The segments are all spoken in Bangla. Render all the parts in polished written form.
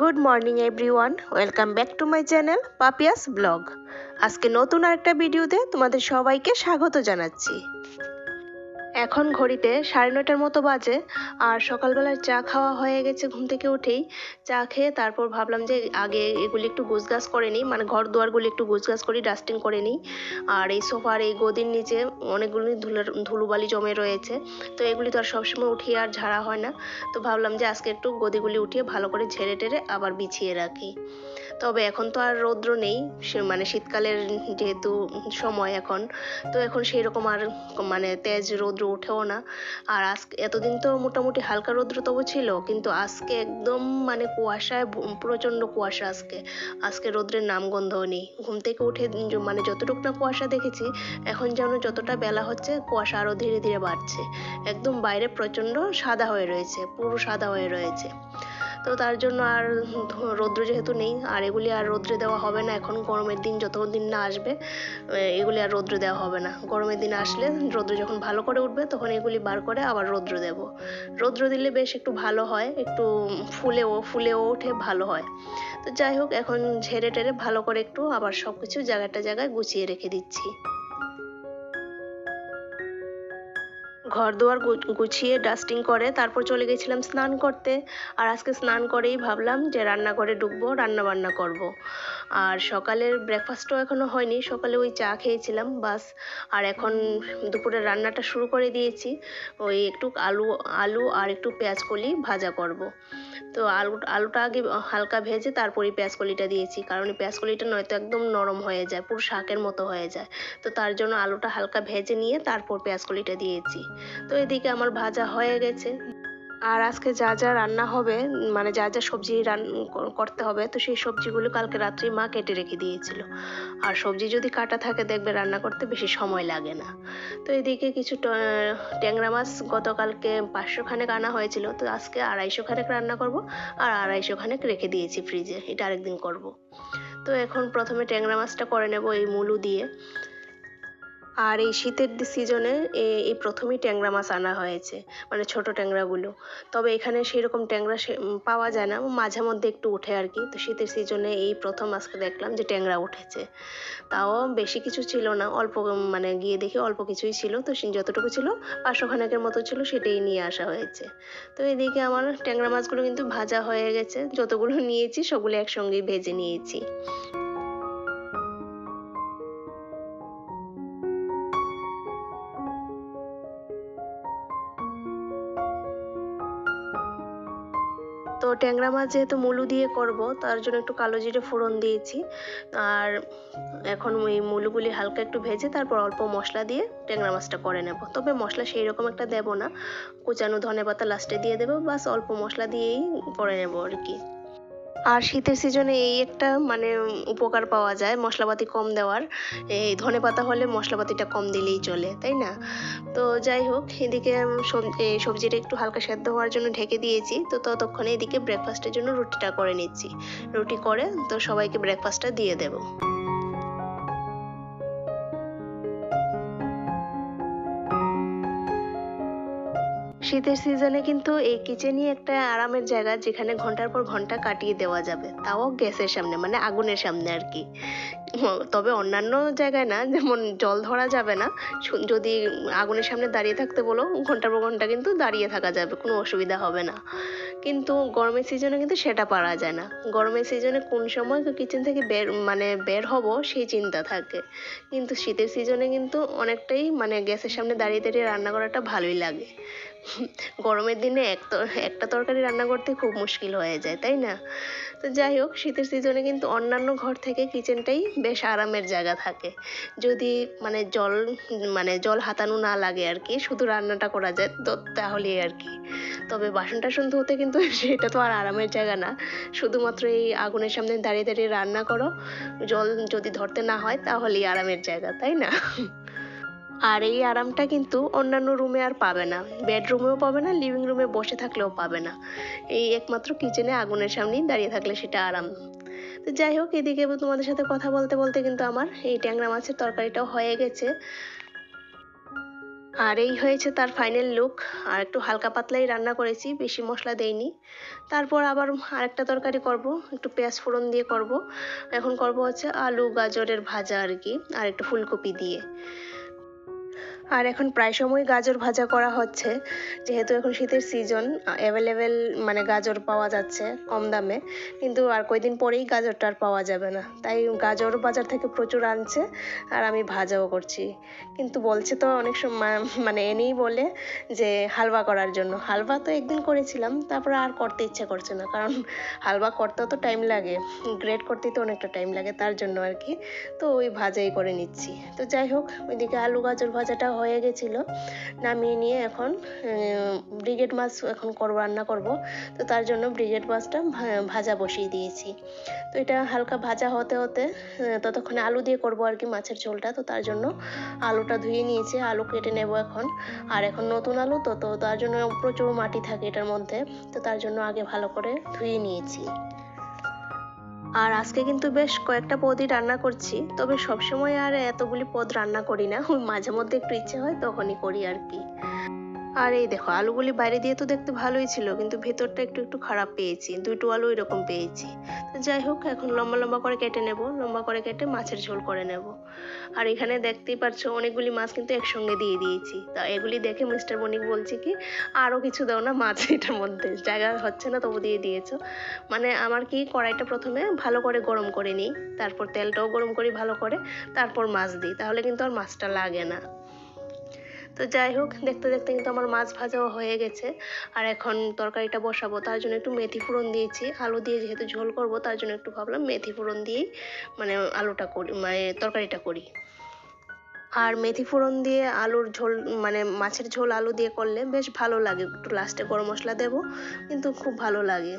Good morning everyone, welcome back to my channel Papiya's blog. আজকে নতুন আরেকটা ভিডিওতে তোমাদের সবাইকে স্বাগত জানাচ্ছি। এখন ঘড়িতে 9:30টার মতো বাজে, আর সকালবেলার চা খাওয়া হয়ে গেছে। ঘুম থেকে উঠেই চা খেয়ে তারপর ভাবলাম যে আগে এগুলি একটু গুছগাছ করে নিই, মানে ঘর দুয়ারগুলি একটু গুছগাছ করি, ডাস্টিং করে নিই। আর এই সোফার এই গদির নিচে অনেকগুলি ধুলোবালি জমে রয়েছে, তো এগুলি তো আর সবসময় উঠিয়ে আর ঝাড়া হয় না। তো ভাবলাম যে আজকে একটু গদিগুলি উঠিয়ে ভালো করে ঝেড়ে টেরে আবার বিছিয়ে রাখি। তবে এখন তো আর রৌদ্র নেই, মানে শীতকালের যেহেতু সময় এখন, তো এখন সেই রকম আর মানে তেজ রৌদ্র ওঠেও না। আর আজকে এতদিন তো মোটামুটি হালকা রৌদ্র তবু ছিল, কিন্তু আজকে একদম মানে কুয়াশায় প্রচণ্ড কুয়াশা। আজকে রৌদ্রের নামগন্ধও নেই। ঘুম থেকে উঠে মানে যতটুকু না কুয়াশা দেখেছি, এখন যেন যতটা বেলা হচ্ছে কুয়াশা আরও ধীরে ধীরে বাড়ছে। একদম বাইরে প্রচণ্ড সাদা হয়ে রয়েছে, পুরো সাদা হয়ে রয়েছে। তো তার জন্য আর রৌদ্র যেহেতু নেই, আর এগুলি আর রৌদ্রে দেওয়া হবে না। এখন গরমের দিন যতদিন না আসবে এগুলি আর রৌদ্র দেওয়া হবে না। গরমের দিন আসলে রৌদ্র যখন ভালো করে উঠবে তখন এগুলি বার করে আবার রৌদ্র দেব। রৌদ্র দিলে বেশ একটু ভালো হয়, একটু ফুলেও ওঠে, ভালো হয়। তো যাই হোক, এখন ঝেড়ে টেরে ভালো করে একটু আবার সব কিছু জায়গায় গুছিয়ে রেখে দিচ্ছি। ঘর দুয়ার গুছিয়ে ডাস্টিং করে তারপর চলে গেছিলাম স্নান করতে। আর আজকে স্নান করেই ভাবলাম যে রান্নাঘরে ঢুকবো, রান্না বান্না করব। আর সকালের ব্রেকফাস্টও এখনো হয়নি, সকালে ওই চা খেয়েছিলাম বাস। আর এখন দুপুরের রান্নাটা শুরু করে দিয়েছি। ওই একটু আলু আলু আর একটু পেঁয়াজ কলি ভাজা করব। তো আলুটা আগে হালকা ভেজে তারপরে পেঁয়াজ কলিটা দিয়েছি, কারণ পেঁয়াজ কলিটা নয়তো একদম নরম হয়ে যায়, পুরো শাকের মতো হয়ে যায়। তো তার জন্য আলুটা হালকা ভেজে নিয়ে তারপর পেঁয়াজ কলিটা দিয়েছি। তো এদিকে আমার ভাজা হয়ে গেছে। আর আজকে যা যা রান্না হবে, মানে যা যা সবজি করতে হবে, তো সেই সবজিগুলো কালকে রাত্রেই মা কেটে রেখে দিয়েছিল। আর সবজি যদি কাটা থাকে দেখবে রান্না করতে বেশি সময় লাগে না। তো এদিকে কিছু ট্যাংরা মাছ গতকালকে 500 খানেক আনা হয়েছিল, তো আজকে 250 খানেক রান্না করব। আর 250 খানেক রেখে দিয়েছি ফ্রিজে, এটা আরেকদিন করব। তো এখন প্রথমে ট্যাংরা মাছটা করে নেব এই মুলো দিয়ে। আর এই শীতের সিজনে এই প্রথমেই ট্যাংরা মাছ আনা হয়েছে, মানে ছোট ট্যাংরাগুলো। তবে এখানে সেরকম ট্যাংরা পাওয়া যায় না, মাঝে মধ্যে একটু ওঠে আর কি। তো শীতের সিজনে এই প্রথম আজকে দেখলাম যে ট্যাংরা উঠেছে। তাও বেশি কিছু ছিল না, অল্প, মানে গিয়ে দেখি অল্প কিছুই ছিল। তো যতটুকু ছিল 500 খানেকের মতো ছিল, সেটাই নিয়ে আসা হয়েছে। তো এদিকে আমার ট্যাংরা মাছগুলো কিন্তু ভাজা হয়ে গেছে, যতগুলো নিয়েছি সবগুলো একসঙ্গেই ভেজে নিয়েছি। তো ট্যাংরা মাছ যেহেতু মুলো দিয়ে করব, তার জন্য একটু কালো জিরে ফোড়ন দিয়েছি। আর এখন ওই মুলোগুলি হালকা একটু ভেজে তারপর অল্প মশলা দিয়ে ট্যাংরা মাছটা করে নেব। তবে মশলা সেই রকম একটা দেব না, কুচানো ধনেপাতা লাস্টে দিয়ে দেবো, বাস অল্প মশলা দিয়েই করে নেব আর কি। আর শীতের সিজনে এই একটা মানে উপকার পাওয়া যায় মশলাপাতি কম দেওয়ার। এই ধনেপাতা হলে মশলাপাতিটা কম দিলেই চলে, তাই না? তো যাই হোক, এদিকে সবজিটা একটু হালকা সেদ্ধ হওয়ার জন্য ঢেকে দিয়েছি। তো ততক্ষণে এদিকে ব্রেকফাস্টের জন্য রুটিটা করে নিচ্ছি। রুটি করে তো সবাইকে ব্রেকফাস্টটা দিয়ে দেবো। শীতের সিজনে কিন্তু এই কিচেনই একটা আরামের জায়গা, যেখানে ঘন্টার পর ঘন্টা কাটিয়ে দেওয়া যাবে, তাও গ্যাসের সামনে, মানে আগুনের সামনে আর কি। তবে অন্যান্য জায়গায় না, যেমন জল ধরা যাবে না। যদি আগুনের সামনে দাঁড়িয়ে থাকতে বলো ঘন্টার পর ঘন্টা কিন্তু দাঁড়িয়ে থাকা যাবে, কোনো অসুবিধা হবে না। কিন্তু গরমের সিজনে কিন্তু সেটা পারা যায় না। গরমের সিজনে কোন সময় কিচেন থেকে বের হব সেই চিন্তা থাকে। কিন্তু শীতের সিজনে কিন্তু অনেকটাই মানে গ্যাসের সামনে দাঁড়িয়ে দাঁড়িয়ে রান্না করাটা ভালোই লাগে। গরমের দিনে একটা তরকারি রান্না করতে খুব মুশকিল হয়ে যায়, তাই না? তো যাই হোক, শীতের সিজনে কিন্তু অন্যান্য ঘর থেকে কিচেনটাই বেশ আরামের জায়গা থাকে। যদি জল হাতানো না লাগে আর কি, শুধু রান্নাটা করা যায় তো তাহলেই আর কি। তবে বাসন টাসন ধুতে কিন্তু সেটা তো আর আরামের জায়গা না। শুধুমাত্র এই আগুনের সামনে দাঁড়িয়ে দাঁড়িয়ে রান্না করো, জল যদি ধরতে না হয় তাহলেই আরামের জায়গা, তাই না? আর এই আরামটা কিন্তু অন্যান্য রুমে আর পাবে না, বেডরুমেও পাবে না, লিভিং রুমে বসে থাকলেও পাবে না। এই একমাত্র কিচেনে আগুনের সামনেই দাঁড়িয়ে থাকলে সেটা আরাম। তো যাই হোক, এদিকে তোমাদের সাথে কথা বলতে বলতে কিন্তু আমার এই ট্যাংরা মাছের তরকারিটাও হয়ে গেছে। আর এই হয়েছে তার ফাইনাল লুক। আর একটু হালকা পাতলাই রান্না করেছি, বেশি মশলা দেইনি। তারপর আবার আরেকটা তরকারি করব, একটু পেঁয়াজ ফোড়ন দিয়ে করব। এখন করব হচ্ছে আলু গাজরের ভাজা আর কি, আর একটু ফুলকপি দিয়ে। আর এখন প্রায় সময় গাজর ভাজা করা হচ্ছে, যেহেতু এখন শীতের সিজন, অ্যাভেলেবেল মানে গাজর পাওয়া যাচ্ছে কম দামে। কিন্তু আর কয়দিন পরেই গাজরটা আর পাওয়া যাবে না, তাই গাজর বাজার থেকে প্রচুর আনছে আর আমি ভাজাও করছি। কিন্তু বলছে তো অনেক সময় মানে এনেই বলে যে হালুয়া করার জন্য। হালুয়া তো একদিন করেছিলাম, তারপরে আর করতে ইচ্ছে করছে না, কারণ হালুয়া করতেও তো টাইম লাগে, গ্রেট করতেই তো অনেকটা টাইম লাগে, তার জন্য আর কি। তো ওই ভাজাই করে নিচ্ছি। তো যাই হোক, ওইদিকে আলু গাজর ভাজাটা হয়ে গেছিলো, নামিয়ে নিয়ে এখন ব্রিগেড মাছ এখন রান্না করব। তো তার জন্য ব্রিগেড মাছটা ভাজা বসিয়ে দিয়েছি। তো এটা হালকা ভাজা হতে হতে ততক্ষণে আলু দিয়ে করব আর কি মাছের ঝোলটা। তো তার জন্য আলুটা ধুয়ে নিয়েছি, আলু কেটে নেব এখন। আর এখন নতুন আলু তো তো তার জন্য প্রচুর মাটি থাকে এটার মধ্যে, তো তার জন্য আগে ভালো করে ধুয়ে নিয়েছি। আর আজকে কিন্তু বেশ কয়েকটা পদই রান্না করছি, তবে সবসময় আর এতগুলি পদ রান্না করি না, মাঝে মধ্যে একটু ইচ্ছে হয় তখনই করি আর কি। আর এই দেখো, আলুগুলি বাইরে দিয়ে তো দেখতে ভালোই ছিল, কিন্তু ভেতরটা একটু একটু খারাপ পেয়েছি, দুটো আলু এরকম পেয়েছি। তো যাই হোক, এখন লম্বা লম্বা করে কেটে নেব, লম্বা করে কেটে মাছের ঝোল করে নেব। আর এখানে দেখতেই পাচ্ছো অনেকগুলি মাছ কিন্তু একসঙ্গে দিয়ে দিয়েছি। তা এগুলি দেখে মিস্টার বণিক বলছে কি, আরও কিছু দাও না মাছ, এটার মধ্যে জায়গা হচ্ছে না তবু দিয়ে দিয়েছো। মানে আমার কি, কড়াইটা প্রথমে ভালো করে গরম করে নিই, তারপর তেলটাও গরম করি ভালো করে, তারপর মাছ দিই, তাহলে কিন্তু আর মাছটা লাগে না। তো যাই হোক, দেখতে দেখতে কিন্তু আমার মাছ ভাজাও হয়ে গেছে। আর এখন তরকারিটা বসাবো, তার জন্য একটু মেথি ফোড়ন দিয়েছি। আলু দিয়ে যেহেতু ঝোল করব, তার জন্য একটু ভাবলাম মেথি ফোড়ন দিয়েই মানে আলুটা করি, মানে তরকারিটা করি। আর মেথি ফোড়ন দিয়ে আলুর ঝোল মানে মাছের ঝোল আলু দিয়ে করলে বেশ ভালো লাগে। একটু লাস্টে গরম মশলা দেবো, কিন্তু খুব ভালো লাগে।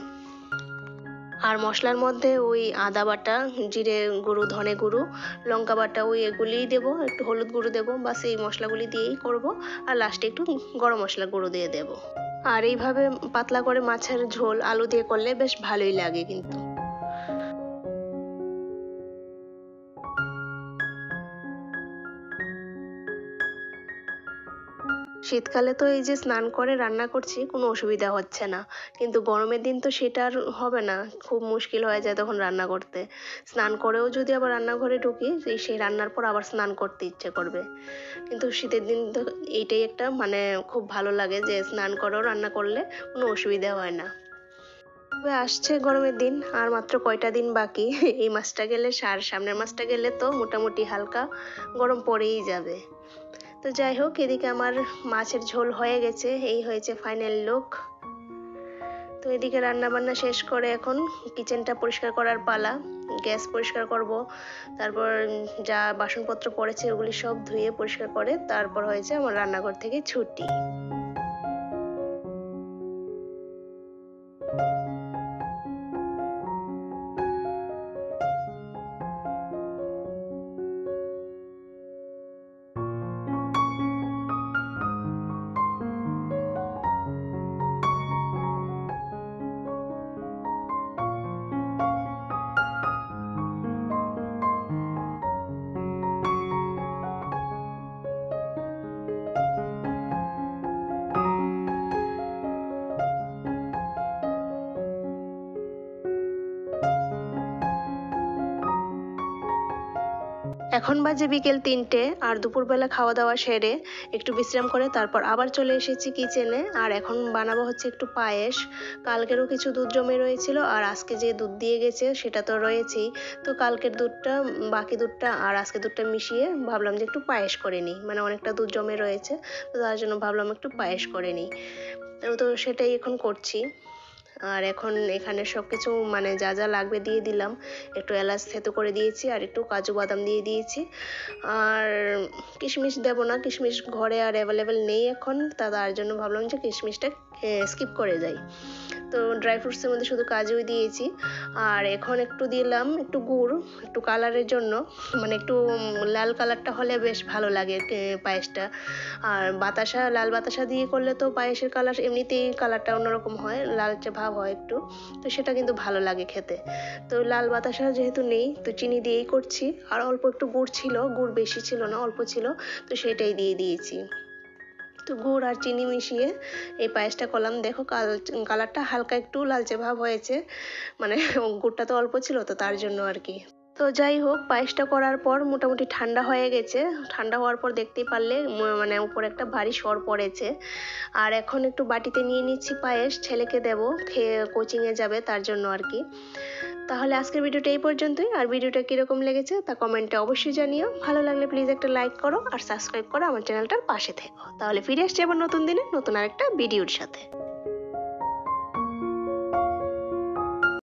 আর মশলার মধ্যে ওই আদা বাটা, জিরে গুঁড়ো, ধনে গুঁড়ো, লঙ্কা বাটা, ওই এগুলিই দেবো, একটু হলুদ গুঁড়ো দেবো, বাস এই মশলাগুলি দিয়েই করব। আর লাস্টে একটু গরম মশলা গুঁড়ো দিয়ে দেবো। আর এইভাবে পাতলা করে মাছের ঝোল আলু দিয়ে করলে বেশ ভালোই লাগে কিন্তু। শীতকালে তো এই যে স্নান করে রান্না করছি কোনো অসুবিধা হচ্ছে না, কিন্তু গরমের দিন তো সেটা আর হবে না, খুব মুশকিল হয়ে যায় তখন রান্না করতে। স্নান করেও যদি আবার রান্নাঘরে ঢুকি, সেই রান্নার পর আবার স্নান করতে ইচ্ছে করবে। কিন্তু শীতের দিন তো এইটাই একটা মানে খুব ভালো লাগে যে স্নান করেও রান্না করলে কোনো অসুবিধা হয় না। তবে আসছে গরমের দিন, আর মাত্র কয়টা দিন বাকি। এই মাসটা গেলে, সামনের মাসটা গেলে তো মোটামুটি হালকা গরম পড়েই যাবে। তো যাই হোক, এদিকে আমার মাছের ঝোল হয়ে গেছে, এই হয়েছে ফাইনাল লুক। তো এদিকে রান্না বান্না শেষ করে এখন কিচেনটা পরিষ্কার করার পালা। গ্যাস পরিষ্কার করব, তারপর যা বাসনপত্র পড়েছে ওগুলি সব ধুয়ে পরিষ্কার করে তারপর হয়েছে আমার রান্নাঘর থেকে ছুটি। এখন বাজে বিকেল 3টে, আর দুপুরবেলা খাওয়া দাওয়া সেরে একটু বিশ্রাম করে তারপর আবার চলে এসেছি কিচেনে। আর এখন বানাবো হচ্ছে একটু পায়েস। কালকেরও কিছু দুধ জমে রয়েছিল, আর আজকে যে দুধ দিয়ে গেছে সেটা তো রয়েছেই। তো কালকের দুধটা, বাকি দুধটা আর আজকে দুধটা মিশিয়ে ভাবলাম যে একটু পায়েস করে নিই, মানে অনেকটা দুধ জমে রয়েছে, তো তার জন্য ভাবলাম একটু পায়েস করে নিই। তো সেটাই এখন করছি। আর এখন এখানে সব কিছু মানে যা যা লাগবে দিয়ে দিলাম, একটু এলাচ থেতো করে দিয়েছি, আর একটু কাজু বাদাম দিয়ে দিয়েছি। আর কিশমিশ দেবো না, কিশমিশ ঘরে আর অ্যাভেলেবেল নেই এখন, তার জন্য ভাবলাম যে কিশমিশটা স্কিপ করে যাই। তো ড্রাই ফ্রুটসের মধ্যে শুধু কাজুই দিয়েছি। আর এখন একটু দিলাম একটু গুড়, একটু কালারের জন্য, মানে একটু লাল কালারটা হলে বেশ ভালো লাগে পায়েসটা। আর বাতাসা, লাল বাতাসা দিয়ে করলে তো পায়েসের কালার এমনিতেই কালারটা অন্যরকম হয়, লালচে ভাব হয় একটু, তো সেটা কিন্তু ভালো লাগে খেতে। তো লাল বাতাসা যেহেতু নেই, তো চিনি দিয়েই করছি। আর অল্প একটু গুড় ছিল, গুড় বেশি ছিল না, অল্প ছিল, তো সেটাই দিয়ে দিয়েছি। তো গুড় আর চিনি মিশিয়ে এই পায়েসটা করলাম। দেখো কালারটা হালকা একটু লালচে ভাব হয়েছে, মানে গুড়টা তো অল্প ছিল তো তার জন্য আর কি। তো যাই হোক, পায়েসটা করার পর মোটামুটি ঠান্ডা হয়ে গেছে। ঠান্ডা হওয়ার পর দেখতেই পারলে মানে উপরে একটা ভারী সর পড়েছে। আর এখন একটু বাটিতে নিয়ে নিচ্ছি পায়েস, ছেলেকে দেব, খেয়ে কোচিংয়ে যাবে তার জন্য আর কি। তাহলে আজকের ভিডিওটা এই পর্যন্তই। আর ভিডিওটা কীরকম লেগেছে তা কমেন্টে অবশ্যই জানিও। ভালো লাগলে প্লিজ একটা লাইক করো আর সাবস্ক্রাইব করো আমার চ্যানেলটার পাশে থেকো। তাহলে ফিরে আসছি আবার নতুন দিনে নতুন আরেকটা ভিডিওর সাথে।